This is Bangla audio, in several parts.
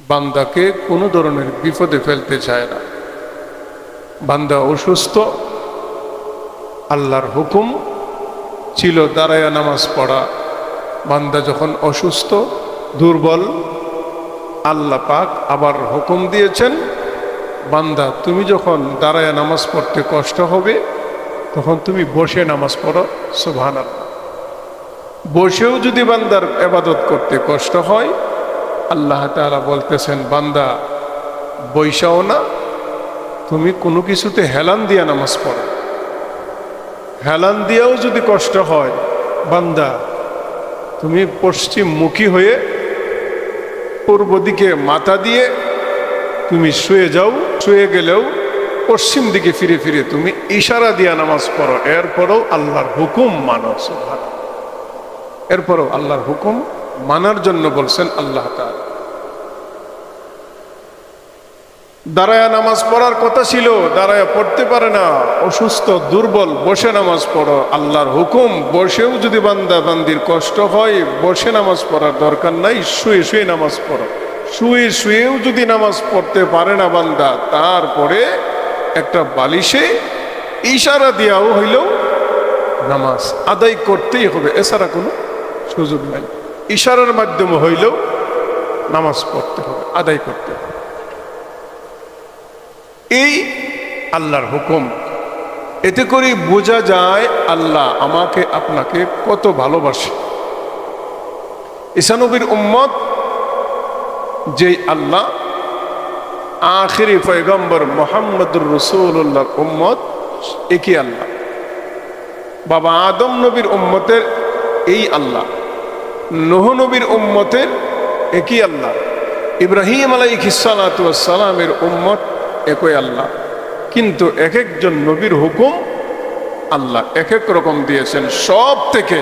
বান্দাকে কোনো ধরনের বিপদে ফেলতে চায় না। বান্দা অসুস্থ, আল্লাহর হুকুম ছিল দাঁড়ায়া নামাজ পড়া। বান্দা যখন অসুস্থ, দুর্বল, আল্লাহ পাক আবার হুকুম দিয়েছেন, বান্দা তুমি যখন দাঁড়ায়া নামাজ পড়তে কষ্ট হবে তখন তুমি বসে নামাজ পড়ো। সুবহানাল্লাহ। বসেও যদি বান্দার ইবাদত করতে কষ্ট হয়, আল্লাহ তাআলা বলতেছেন, বান্দা বইসাও না, তুমি কোনো কিছুতে হেলান দিয়া নামাজ পড়ো। হেলান দিয়েও যদি কষ্ট হয়, বান্দা তুমি পশ্চিমমুখী হয়ে পূর্ব দিকে মাথা দিয়ে তুমি শুয়ে যাও। শুয়ে গেলেও পশ্চিম দিকে ফিরে ফিরে তুমি ইশারা দিয়া নামাজ পড়ো। এরপরও আল্লাহর হুকুম মানো। সুবহানাল্লাহ। এরপরও আল্লাহর হুকুম মানার জন্য বলছেন আল্লাহ তাআলা। দাঁড়ায়া নামাজ পড়ার কথা ছিল, দাঁড়ায়া পড়তে পারে না, অসুস্থ, দুর্বল, বসে নামাজ পড়ো। আল্লাহর হুকুম, বসেও যদি বান্দা বান্দির কষ্ট হয়, বসে নামাজ পড়ার দরকার নাই, শুয়ে শুয়ে নামাজ পড়ো। শুয়ে শুয়েও যদি নামাজ পড়তে পারে না বান্দা, তারপরে একটা বালিশে ইশারা দিয়াও হইলেও নামাজ আদায় করতেই হবে, এছাড়া কোনো সুযোগ নাই। ইশারার মাধ্যমে হইলেও নামাজ পড়তে হবে, আদায় করতে হবে। এই আল্লাহর হুকুম। এতে করে বোঝা যায় আল্লাহ আমাকে আপনাকে কত ভালোবাসে। ঈসা নবীর উম্মত, যেই আল্লাহ আখিরি পয়গম্বর মুহাম্মদুর রাসূলুল্লাহর উম্মত, একই আল্লাহ। বাবা আদম নবীর উম্মতের এই আল্লাহ, নূহ নবীর উম্মতের একই আল্লাহ, ইব্রাহিম আলাইহিস সালাতু ওয়াস সালামের উম্মত একই আল্লাহ। কিন্তু এক একজন নবীর হুকুম আল্লাহ এক এক রকম দিয়েছেন। সব থেকে,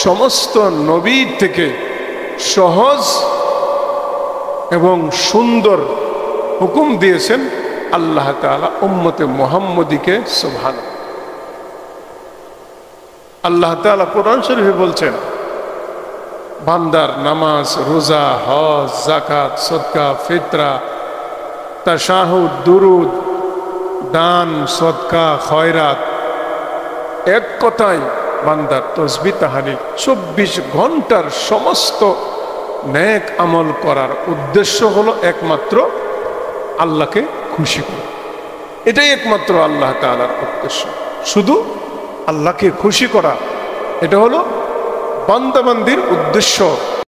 সমস্ত নবীর থেকে সহজ এবং সুন্দর হুকুম দিয়েছেন আল্লাহ তাআলা উম্মতে মুহাম্মদীকে। সুবহানাল্লাহ। আল্লাহ তাআলা কোরআন শরীফে বলছেন, বান্দার নামাজ, রোজা, হজ, যাকাত, সদকা, ফিতরা, তাশাহুদ, দুরুদ, দান, সদকা, খয়রাত, এক কথায় বান্দার তাসবিহ তাহলিল 24 ঘন্টার সমস্ত নেক আমল করার উদ্দেশ্য হলো একমাত্র আল্লাহকে খুশি করা। এটাই একমাত্র আল্লাহ তাআলার উদ্দেশ্য, শুধু আল্লাহকে খুশি করা। এটা হলো বান্দাবান্দির উদ্দেশ্য।